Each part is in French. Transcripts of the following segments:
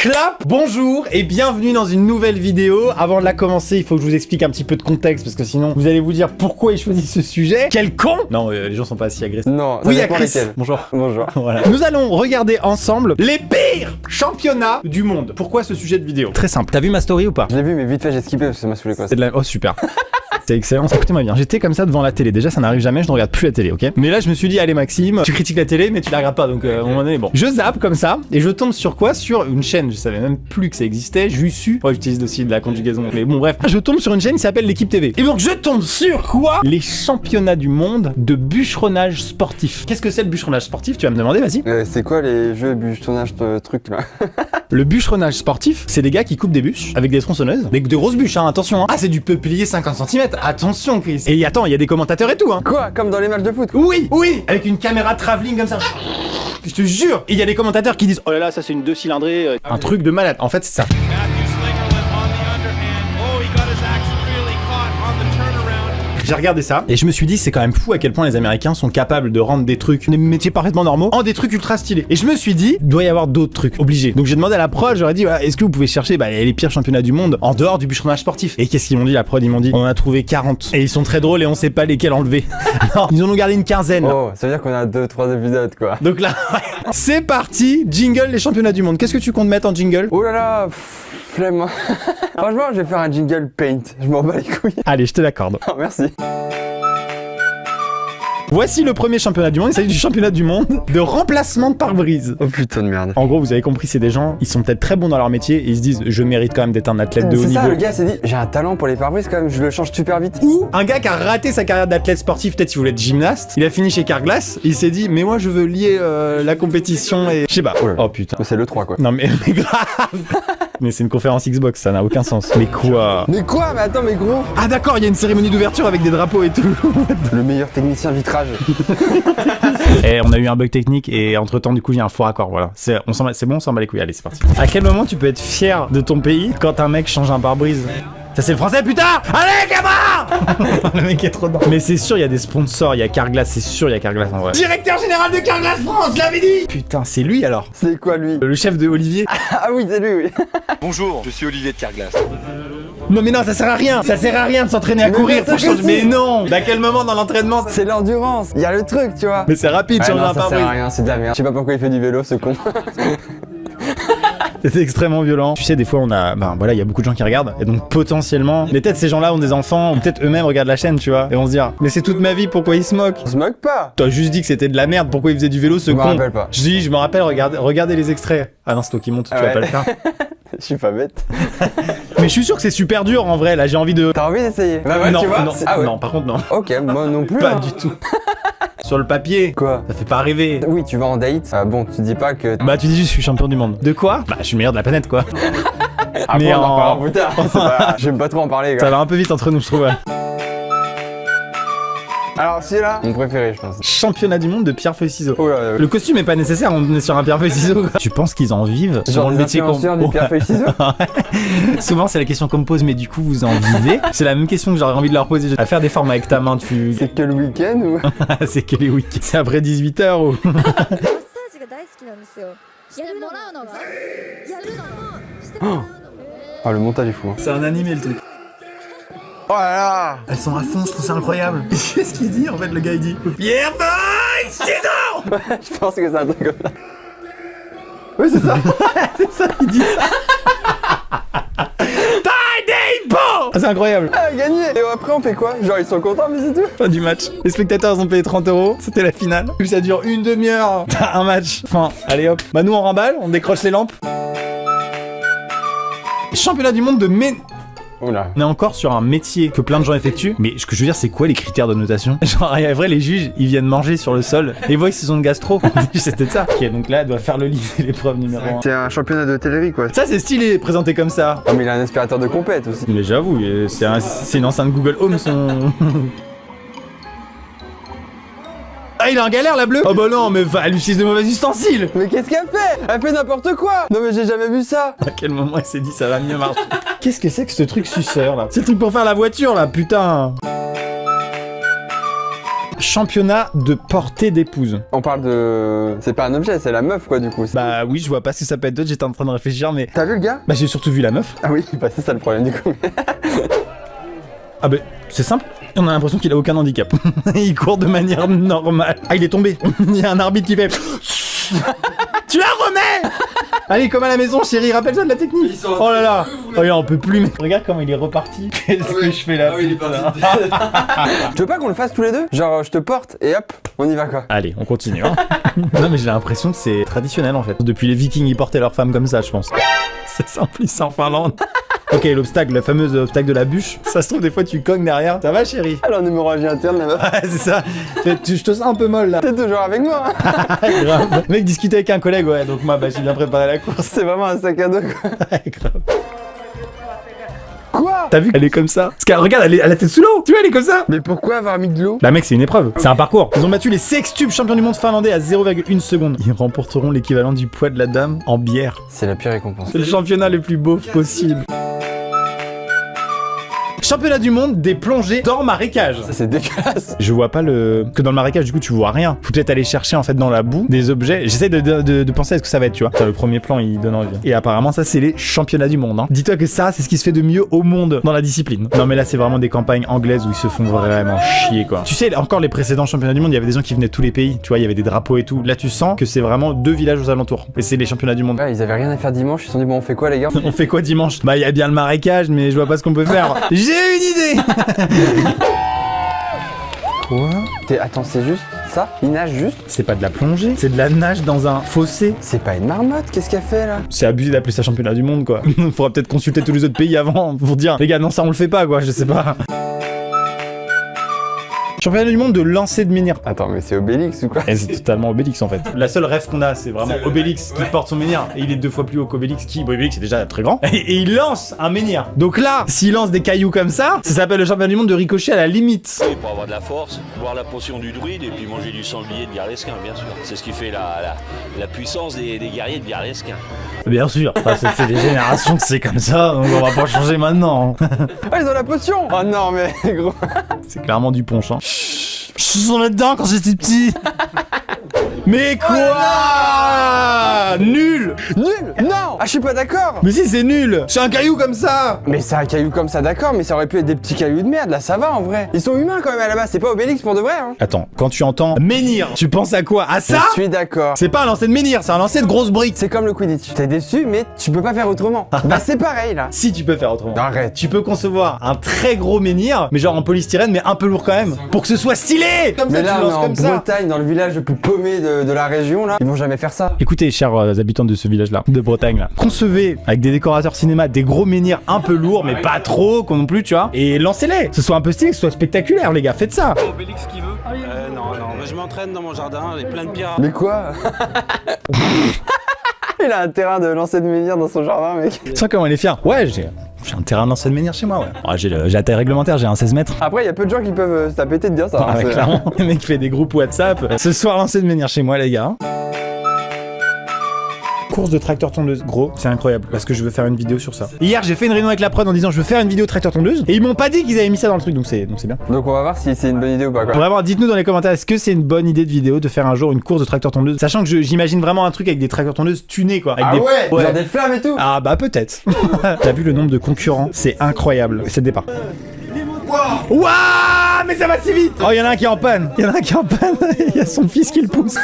Clap. Bonjour et bienvenue dans une nouvelle vidéo. Avant de la commencer, il faut que je vous explique un petit peu de contexte parce que sinon vous allez vous dire pourquoi j'ai choisi ce sujet. Quel con. Non, les gens sont pas si agressifs. Non, oui, il y a Chris. Bonjour. Bonjour. Voilà. Nous allons regarder ensemble les pires championnats du monde. Pourquoi ce sujet de vidéo? Très simple. T'as vu ma story ou pas? Je l'ai vu mais vite fait j'ai skippé parce que ça m'a saoulé quoi. C'est de la... Oh super. C'est excellent, écoutez-moi bien. J'étais comme ça devant la télé. Déjà, ça n'arrive jamais, je ne regarde plus la télé, ok? Mais là, je me suis dit, allez, Maxime, tu critiques la télé, mais tu la regardes pas, donc à un moment donné, bon. Je zappe comme ça, et je tombe sur quoi? Sur une chaîne, je savais même plus que ça existait, j'uis su. Oh, j'utilise aussi de la conjugaison, mais bon, bref. Je tombe sur une chaîne qui s'appelle l'Équipe TV. Et donc, je tombe sur quoi? Les championnats du monde de bûcheronnage sportif. Qu'est-ce que c'est le bûcheronnage sportif? Tu vas me demander, vas-y. C'est quoi les jeux bûcheronnage truc là? Le bûcheronnage sportif, c'est des gars qui coupent des bûches avec des tronçonneuses. Des grosses bûches, hein, attention. Hein. Ah, c'est du peuplier 50 cm. Attention, Chris. Et attends, il y a des commentateurs et tout, hein. Quoi? Comme dans les matchs de foot? Oui, oui. Avec une caméra travelling comme ça. Je te jure. Et il y a des commentateurs qui disent, oh là là, ça c'est une 2 cylindrée. Un truc de malade. En fait, c'est ça. J'ai regardé ça et je me suis dit c'est quand même fou à quel point les Américains sont capables de rendre des trucs, des métiers parfaitement normaux en des trucs ultra stylés. Et je me suis dit, il doit y avoir d'autres trucs, obligés. Donc j'ai demandé à la prod, j'aurais dit, voilà, est-ce que vous pouvez chercher les pires championnats du monde en dehors du bûcheronnage sportif? Et qu'est-ce qu'ils m'ont dit, la prod? Ils m'ont dit, on en a trouvé 40. Et ils sont très drôles et on sait pas lesquels enlever. Non, ils en ont gardé une quinzaine. Oh, ça veut dire qu'on a 2-3 épisodes quoi. Donc là, c'est parti, jingle les championnats du monde. Qu'est-ce que tu comptes mettre en jingle? Oh là là, flemme. Franchement, je vais faire un jingle paint, je m'en bats les couilles. Allez, je te l'accorde. Oh, merci. Voici le premier championnat du monde, il s'agit du championnat du monde de remplacement de pare-brise. Oh putain de merde. En gros, vous avez compris, c'est des gens, ils sont peut-être très bons dans leur métier et ils se disent, je mérite quand même d'être un athlète de haut C'est niveau. ça, le gars s'est dit, j'ai un talent pour les pare-brises quand même, je le change super vite. Ou un gars qui a raté sa carrière d'athlète sportif, peut-être il voulait être gymnaste, il a fini chez Carglass, il s'est dit, mais moi je veux lier la compétition et... Je sais pas. Oh putain. C'est le 3 quoi. Non mais grave. Mais c'est une conférence Xbox, ça n'a aucun sens. Mais quoi? Mais quoi? Mais attends, mais gros. Ah d'accord, il y a une cérémonie d'ouverture avec des drapeaux et tout. Le meilleur technicien vitrage. Et on a eu un bug technique et entre temps du coup il y a un faux raccord, voilà. C'est bon, on s'en bat les couilles, allez c'est parti. À quel moment tu peux être fier de ton pays quand un mec change un pare-brise? Ça c'est le français putain! Allez gamin! Le mec est trop dedans. Mais c'est sûr il y a des sponsors, il y a Carglass, c'est sûr il y a Carglass en vrai. Directeur général de Carglass France, je l'avais dit! Putain c'est lui alors? C'est quoi lui? Le chef de Olivier? Ah oui c'est lui oui. Bonjour, je suis Olivier de Carglass. Non mais non ça sert à rien! Ça sert à rien de s'entraîner à courir pour changer. Mais non! À quel moment dans l'entraînement? C'est l'endurance, il y a le truc tu vois. Mais c'est rapide changer un ça pare-brise. sert à rien, c'est de la merde. Je sais pas pourquoi il fait du vélo ce con. C'est extrêmement violent. Tu sais, des fois, on a, voilà, il y a beaucoup de gens qui regardent, et donc potentiellement, mais peut-être ces gens-là ont des enfants, ou peut-être eux-mêmes regardent la chaîne, tu vois, et vont se dire, mais c'est toute ma vie, pourquoi ils se moquent? On se moque pas. T'as juste dit que c'était de la merde, pourquoi ils faisaient du vélo, ce con? Je me rappelle pas. Je me rappelle, regardez les extraits. Ah non, c'est toi qui monte, tu vas pas le faire. Je suis pas bête. Mais je suis sûr que c'est super dur en vrai, là, j'ai envie de. T'as envie d'essayer? Bah ouais, non, tu vois. non, Ah ouais. non, par contre, non. Ok, moi non plus. Pas hein. du tout. Sur le papier. Quoi? Ça fait pas rêver. Oui, tu vas en date. Bon, tu dis pas que. Bah, tu dis juste, je suis champion du monde. De quoi? Bah, je suis le meilleur de la planète, quoi. Après, mais on en parlera plus tard. J'aime pas trop en parler, Ça quoi. va un peu vite entre nous, je trouve. Ouais. Alors, celui-là, mon préféré, je pense. Championnat du monde de pierre-feuille-ciseaux. Oh là là. Le costume est pas nécessaire, on est sur un pierre-feuille-ciseaux. Tu penses qu'ils en vivent Genre selon le des métier qu'on... influenceurs du pierre-feuille-ciseaux. Souvent c'est la question qu'on me pose, mais du coup vous en vivez? C'est la même question que j'aurais envie de leur poser. À faire des formes avec ta main, tu... C'est que le week-end ou? C'est que les week-ends. C'est après 18h ou... マッサージが大好きなんですよ。やるのがやるのもしてもらうのも。 Oh, le montage est fou. Hein. C'est un animé le truc. Oh là là. Elles sont à fond, je trouve ça incroyable. Qu'est-ce qu'il dit en fait le gars il dit pierre-feuille-ciseaux. Je pense que c'est un truc comme ça. Oui, c'est ça. C'est ça qu'il dit. C'est incroyable. Ah, gagné. Et après, on fait quoi? Genre, ils sont contents, mais c'est tout. Fin du match. Les spectateurs ont payé 30 €. C'était la finale. Puis ça dure une demi-heure. T'as un match. Enfin, allez hop. Bah nous on remballe, on décroche les lampes. Championnat du monde de Oula. On est encore sur un métier que plein de gens effectuent. Mais ce que je veux dire, c'est quoi les critères de notation? Genre, en vrai, les juges, ils viennent manger sur le sol et ils voient qu'ils ont de gastro. C'était ça. Ok, donc là, elle doit faire le lit, l'épreuve numéro 1. C'est un championnat d'hôtellerie, quoi. Ça, c'est stylé, présenté comme ça. Oh, mais il a un aspirateur de compète aussi. Mais j'avoue, c'est une enceinte Google Home, son... Ah, il est en galère, la bleue? Oh bah non, mais elle utilise de mauvais ustensiles. Mais qu'est-ce qu'elle fait? Elle fait n'importe quoi. Non mais j'ai jamais vu ça. À quel moment elle s'est dit ça va mieux marcher? Qu'est-ce que c'est que ce truc suceur là? C'est le truc pour faire la voiture là, putain. Championnat de portée d'épouse. On parle de... C'est pas un objet, c'est la meuf quoi du coup. Bah oui, je vois pas si ça peut être d'autres, j'étais en train de réfléchir, mais... T'as vu le gars? Bah j'ai surtout vu la meuf. Ah oui, bah c'est ça le problème du coup. Ah bah c'est simple, on a l'impression qu'il a aucun handicap. Il court de manière normale. Ah il est tombé. Il y a un arbitre qui fait... Tu la remets. Allez, comme à la maison, chérie, rappelle-toi de la technique. Oh là là. Oh là, on peut plus, mais regarde comment il est reparti. Qu'est-ce que je fais là? Tu veux pas qu'on le fasse tous les deux? Genre je te porte et hop, on y va quoi. Allez, on continue. Hein. Non mais j'ai l'impression que c'est traditionnel en fait. Depuis les Vikings, ils portaient leurs femmes comme ça, je pense. C'est simple, ici en Finlande. Ok, l'obstacle, le fameux obstacle de la bûche. Ça se trouve, des fois, tu cognes derrière. Ça va, chérie? Alors, en hémorragie interne, la meuf. Ouais, c'est ça. Je te sens un peu molle là. T'es toujours avec moi. Grave. Le mec discutait avec un collègue, ouais. Donc, moi, bah, j'ai bien préparé la course. C'est vraiment un sac à dos quoi. Ouais, grave. Quoi? T'as vu? Elle est comme ça. Parce qu'elle, regarde, elle est à la tête sous l'eau. Tu vois, elle est comme ça. Mais pourquoi avoir mis de l'eau? Bah, mec, c'est une épreuve. C'est un parcours. Ils ont battu les sextuples champions du monde finlandais à 0,1 seconde. Ils remporteront l'équivalent du poids de la dame en bière. C'est la pire récompense. C'est le championnat le plus beau possible. Championnat du monde des plongées dans marécage. Ça c'est dégueulasse. Je vois pas le... Que dans le marécage, du coup, tu vois rien. Faut peut-être aller chercher, en fait, dans la boue, des objets. J'essaie de penser à ce que ça va être, tu vois. Ça, le premier plan, il donne envie. Et apparemment, ça, c'est les championnats du monde, hein. Dis-toi que ça, c'est ce qui se fait de mieux au monde dans la discipline. Non, mais là, c'est vraiment des campagnes anglaises où ils se font vraiment chier, quoi. Tu sais, encore les précédents championnats du monde, il y avait des gens qui venaient de tous les pays. Tu vois, il y avait des drapeaux et tout. Là, tu sens que c'est vraiment 2 villages aux alentours. Et c'est les championnats du monde. Ouais, ils avaient rien à faire dimanche, ils se sont dit bon, on fait quoi les gars? On fait quoi dimanche? Bah, il y a bien le marécage, mais je vois pas ce qu'on peut faire. J'ai une idée. Quoi? Attends, c'est juste ça? Il nage juste? C'est pas de la plongée, c'est de la nage dans un fossé. C'est pas une marmotte, qu'est-ce qu'elle fait là? C'est abusé d'appeler ça championnat du monde, quoi. Faudra peut-être consulter tous les autres pays avant pour dire, les gars, non, ça on le fait pas, quoi, je sais pas. Championnat du monde de lancer de menhir. Attends, mais c'est Obélix ou quoi? Et c'est totalement Obélix en fait. La seule rêve qu'on a, c'est vraiment Obélix qui porte son menhir. Et il est 2 fois plus haut qu'Obélix qui... Bon, Obélix est déjà très grand. Et il lance un menhir. Donc là, s'il lance des cailloux comme ça s'appelle le championnat du monde de ricochet à la limite. Et pour avoir de la force, boire la potion du druide et puis manger du sanglier de Garlesquin, bien sûr. C'est ce qui fait la puissance des guerriers de Garlesquin. Bien sûr. Enfin, c'est des générations que c'est comme ça, donc on va pas changer maintenant. Ah, ils ont la potion! Oh non, mais gros. C'est clairement du punch, hein. Je suis tombé dedans quand j'étais petit. Mais quoi? Nul! Nul! Non! Ah, je suis pas d'accord! Mais si, c'est nul! C'est un caillou comme ça! Mais c'est un caillou comme ça, d'accord, mais ça aurait pu être des petits cailloux de merde, là ça va en vrai. Ils sont humains quand même à la base, c'est pas Obélix pour de vrai, hein. Attends, quand tu entends menhir, tu penses à quoi? À ça? Je suis d'accord. C'est pas un lancer de menhir, c'est un lancer de grosses briques. C'est comme le Quidditch. T'es déçu, mais tu peux pas faire autrement. Bah c'est pareil là. Si tu peux faire autrement. Arrête. Tu peux concevoir un très gros menhir, mais genre en polystyrène, mais un peu lourd quand même, pour que ce soit stylé! Comme Mais ça, là, tu on est lances en comme ça. Bretagne, dans le village le plus paumé de la région, là. Ils vont jamais faire ça. Écoutez, chers habitants de ce village-là, de Bretagne, là, concevez avec des décorateurs cinéma des gros menhirs un peu lourds, mais pas trop non plus, tu vois, et lancez-les. Que ce soit un peu stylé, que ce soit spectaculaire, les gars, faites ça. Obélix qui veut Non, mais je m'entraîne dans mon jardin, il y a plein de pierres. Mais quoi? Il a un terrain de lancer de menhir dans son jardin, mec. Tu sens comment il est fier. Ouais, j'ai un terrain de lancer de menhir chez moi, ouais. Ouais, j'ai la taille réglementaire, j'ai un 16 mètres. Après, il y a peu de gens qui peuvent se taper de dire ça. Ah hein, ouais, c'est- clairement, le mec fait des groupes WhatsApp. Ce soir, lancer de menhir chez moi, les gars. Course de tracteur tondeuse, gros, c'est incroyable parce que je veux faire une vidéo sur ça. Hier, j'ai fait une réunion avec la prod en disant je veux faire une vidéo tracteur tondeuse et ils m'ont pas dit qu'ils avaient mis ça dans le truc, donc c'est bien. Donc on va voir si c'est une bonne idée ou pas, quoi. Vraiment, dites-nous dans les commentaires, est-ce que c'est une bonne idée de vidéo de faire un jour une course de tracteur tondeuse, sachant que j'imagine vraiment un truc avec des tracteurs tondeuses tunés quoi. Avec Ah des... ouais, genre des flammes et tout. Ah bah peut-être. T'as vu le nombre de concurrents? C'est incroyable. C'est le départ. Waouh, mais ça va si vite. Oh, il y en a un qui est en panne. Il y a son fils qui le pousse.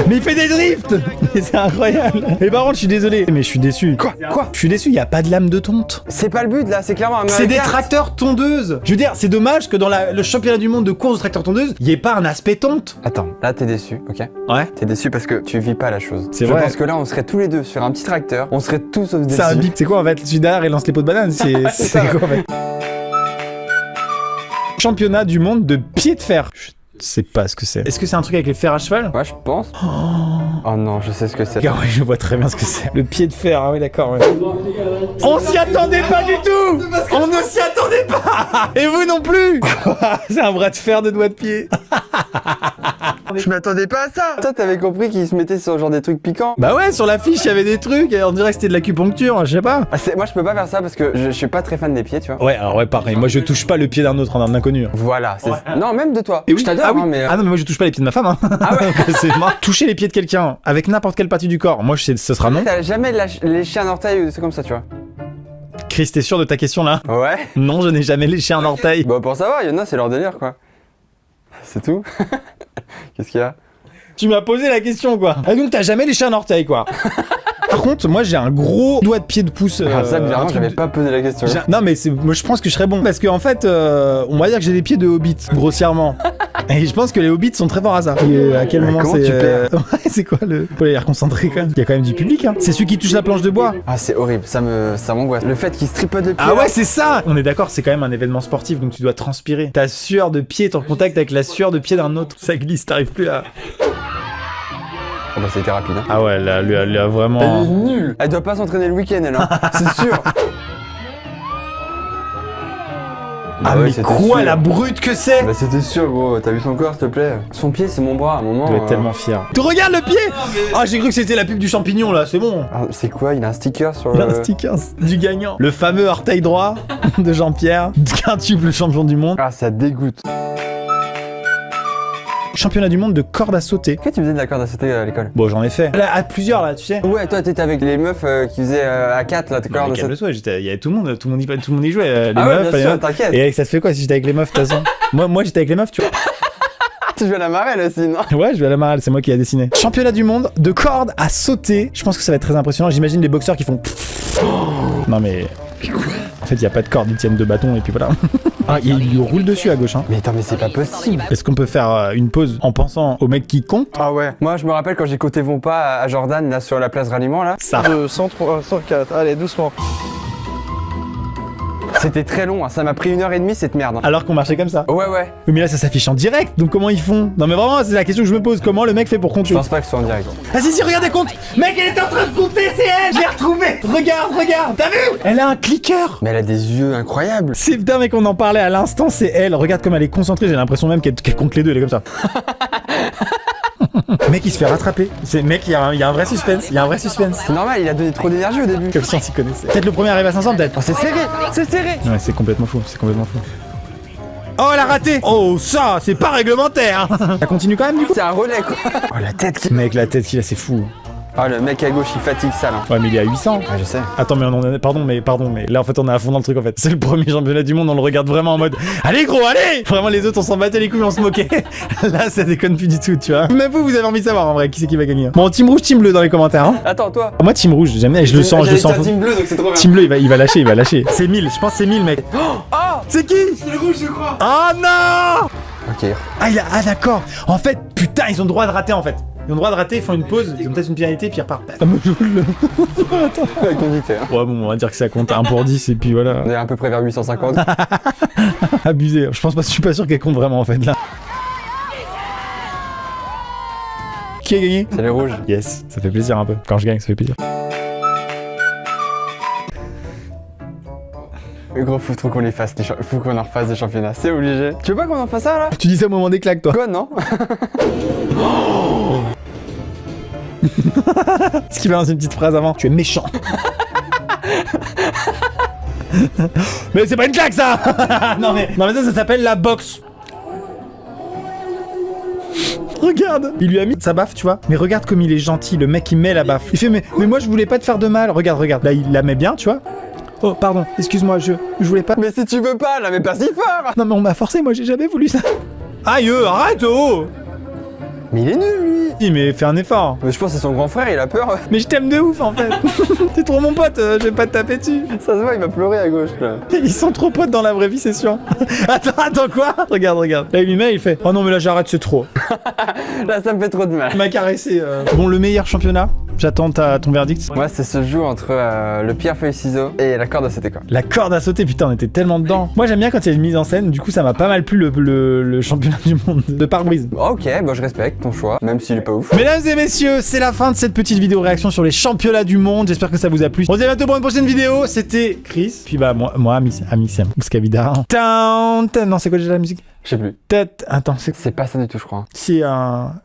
Mais il fait des drifts. Mais c'est incroyable. Mais par contre, je suis désolé. Mais je suis déçu. Quoi? Je suis déçu, il y a pas de lame de tonte. C'est pas le but là, c'est clairement un C'est des Mario Kart. tracteurs tondeuses. Je veux dire, c'est dommage que dans le championnat du monde de course de tracteurs tondeuses, il y ait pas un aspect tonte. Attends, là t'es déçu, ok? Ouais. T'es déçu parce que tu vis pas la chose. C'est Je vrai. pense que là on serait tous les deux sur un petit tracteur, on serait tous sauf déçus. C'est un big. C'est quoi en fait? Celui derrière, il lance les pots de banane. C'est quoi en fait? Championnat du monde de pied de fer. Je sais pas ce que c'est. Est-ce que c'est un truc avec les fers à cheval? Ouais, je pense. Oh non, je sais ce que c'est. Ah ouais, je vois très bien ce que c'est. Le pied de fer, ah oui d'accord. Ouais. On s'y attendait pas du tout. On ne s'y attendait pas. Et vous non plus. C'est un bras de fer de doigts de pied. Je m'attendais pas à ça. Toi, t'avais compris qu'il se mettait sur genre des trucs piquants. Bah ouais, sur l'affiche, il y avait des trucs, et on dirait que c'était de l'acupuncture, je sais pas. Ah, moi, je peux pas faire ça parce que je suis pas très fan des pieds, tu vois. Ouais, alors ouais, pareil, moi je touche pas le pied d'un autre, d'un inconnu. Voilà, c'est... Non, même de toi. Et oui. Je t'adore, Ah oui. hein, mais... Ah non, mais moi je touche pas les pieds de ma femme, hein. Ah ouais. Donc, c'est mort. Toucher les pieds de quelqu'un avec n'importe quelle partie du corps, moi je sais, ce sera non. T'as jamais léché un orteil ou des trucs comme ça, tu vois. Chris, t'es sûr de ta question là? Ouais. Non, je n'ai jamais léché un orteil. Bah pour savoir, il y en a, c'est leur délire, quoi. C'est tout. Qu'est-ce qu'il y a? Tu m'as posé la question quoi. Ah donc t'as jamais léché un orteil quoi. Par contre, moi j'ai un gros doigt de pied de pouce. Ah ça, bizarrement, un truc j'avais de- pas posé la question. Non mais moi je pense que je serais bon parce qu'en fait on va dire que j'ai des pieds de hobbit grossièrement et je pense que les hobbits sont très forts à ça. Et à quel Mais moment comment c'est tu perds ouais, c'est quoi le faut les reconcentré quand même. Il y a quand même du public hein. C'est celui qui touche la planche de bois. Ah, c'est horrible, ça m'angoisse. Le fait qu'il se tripote le pied. Ah là. ouais c'est ça. On est d'accord, c'est quand même un événement sportif donc tu dois transpirer. Ta sueur de pied est en contact avec la sueur de pied d'un autre. Ça glisse, t'arrives plus à. Ah bah c'était rapide, hein. Ah ouais là lui a Elle est vraiment. nulle. Elle doit pas s'entraîner le week-end, elle, hein. C'est sûr. Ah ouais, mais c'était quoi sûr. la brute que c'est. Bah c'était sûr, gros. T'as vu son corps, s'il te plaît? Son pied, c'est mon bras, à un moment. Je dois être tellement fier. Tu regardes le pied. Ah j'ai cru que c'était la pub du champignon là, c'est bon. Ah, c'est quoi? Il a un sticker sur Il y a le... un sticker du gagnant. Le fameux orteil droit de Jean-Pierre, quintuple champion du monde. Ah, ça dégoûte. Championnat du monde de corde à sauter. Qu'est-ce que tu faisais de la corde à sauter à l'école? Bon, j'en ai fait. Là, à plusieurs, là, tu sais. Ouais, toi, t'étais avec les meufs qui faisaient à 4, là, tes Non, cordes mais à sauter. calme-toi, il y avait tout le monde, tout le monde y jouait. Les Ah ouais, meufs, bien les sûr, meufs. t'inquiète. Et ça se fait quoi si j'étais avec les meufs, de toute façon? Moi, j'étais avec les meufs, tu vois. Tu joues à la marelle aussi, non? Ouais, je vais à la marelle, c'est moi qui ai dessiné. Championnat du monde de corde à sauter. Je pense que ça va être très impressionnant. J'imagine les boxeurs qui font. Non, mais. En fait, il n'y a pas de corde, ils tiennent deux bâtons et puis voilà. Ah, il lui roule dessus à gauche, hein. Mais attends, mais c'est pas possible. Est-ce qu'on peut faire une pause en pensant au mec qui compte? Ah ouais. Moi, je me rappelle quand j'ai coté Vont pas à Jordan, là, sur la place Ralliement, là. Ça. 103, 104, allez doucement. C'était très long, hein. Ça m'a pris 1h30 cette merde, hein. Alors qu'on marchait comme ça. Ouais, ouais. Oui, mais là, ça s'affiche en direct, donc comment ils font? Non, mais vraiment, c'est la question que je me pose. Comment le mec fait pour Je compter? pense pas que ce soit en direct. Ah, si, regardez, compte! Mec, elle était en train de compter, c'est elle! Je l'ai retrouvée! Regarde! T'as vu? Elle a un clicker! Mais elle a des yeux incroyables. C'est putain, mec, on en parlait à l'instant, c'est elle. Regarde comme elle est concentrée, j'ai l'impression même qu'elle compte les deux, elle est comme ça. Mec, il se fait rattraper. Mec, il y a un vrai suspense. C'est normal, il a donné trop d'énergie au début. Comme si on s'y connaissait. Peut-être le premier arrive à 500, peut-être. Oh, c'est serré. Ouais, c'est complètement fou. Oh, elle a raté! Oh, ça, c'est pas réglementaire! Ça continue quand même, du coup? C'est un relais, quoi. Oh, la tête qui... Mec, la tête qu'il a, c'est fou. Oh, le mec à gauche, il fatigue ça, là. Ouais, mais il est à 800. Ouais, je sais. Attends, mais pardon, mais là en fait on est à fond dans le truc en fait. C'est le premier championnat du monde, on le regarde vraiment en mode allez gros, allez! Vraiment les autres on s'en battait les couilles, on se moquait. Là ça déconne plus du tout, tu vois. Même vous avez envie de savoir en vrai qui c'est qui va gagner. Bon, team rouge, team bleu dans les commentaires. Hein. Attends, toi. Moi team rouge, j'aime bien, je le sens. J'allais dire team bleu, donc c'est trop bien. Team bleu il va lâcher. C'est 1000, je pense que c'est 1000 mec. Oh! C'est qui? C'est le rouge je crois. Oh non! Ok. Ah d'accord. En fait, putain, ils ont le droit de rater en fait. Ils ont le droit de rater, ils font une pause, ils ont peut-être une pénalité, puis ils repartent. Ça me joue le... Attends. Avec ton dicté, hein. Ouais, bon, on va dire que ça compte 1 pour 10, et puis voilà. On est à peu près vers 850. Abusé. Je suis pas sûr qu'elle compte vraiment en fait là. Qui a gagné? C'est les rouges. Yes, ça fait plaisir un peu. Quand je gagne, ça fait plaisir. Mais gros, faut trop qu'on les fasse. Faut qu'on en refasse des championnats. C'est obligé. Tu veux pas qu'on en fasse ça là? Tu dis ça au moment des claques, toi. Quoi, non? Ce qui balance une petite phrase avant. Tu es méchant. Mais c'est pas une claque ça. non mais ça s'appelle la boxe. Regarde, il lui a mis sa baffe, tu vois. Mais regarde comme il est gentil, le mec il met la baffe. Il fait mais moi je voulais pas te faire de mal. Regarde. Là il la met bien, tu vois. Oh pardon, excuse-moi, je voulais pas. Mais si tu veux pas, là, mais pas si fort! Non mais on m'a forcé, moi j'ai jamais voulu ça. Aïe, arrête, oh. Mais il est nul, lui! Si, mais fais un effort. Mais je pense que c'est son grand frère, il a peur. Mais je t'aime de ouf en fait. T'es trop mon pote, je vais pas te taper dessus. Ça se voit, il va pleurer à gauche, là. Ils sont trop potes dans la vraie vie, c'est sûr. Attends quoi? Regarde. Là il lui met, il fait oh non mais là j'arrête, c'est trop. Là, ça me fait trop de mal. Il m'a caressé. Bon, le meilleur championnat, j'attends ton verdict. Moi, c'est ce jour entre le pierre feuille ciseaux et la corde à sauter, quoi. La corde à sauter, putain, on était tellement dedans. Moi j'aime bien quand il y a une mise en scène, du coup ça m'a pas mal plu le championnat du monde de pare-brise. Ok, bah je respecte. ton choix, même s'il est pas ouf. Mesdames et messieurs, c'est la fin de cette petite vidéo réaction sur les championnats du monde. J'espère que ça vous a plu. On se dit à bientôt pour une prochaine vidéo. C'était Chris. Puis bah, moi, Amissem. Mouskavida. Non, c'est quoi déjà la musique? Je sais plus. Tête. Attends, c'est C'est pas ça du tout, je crois. c'est ça là.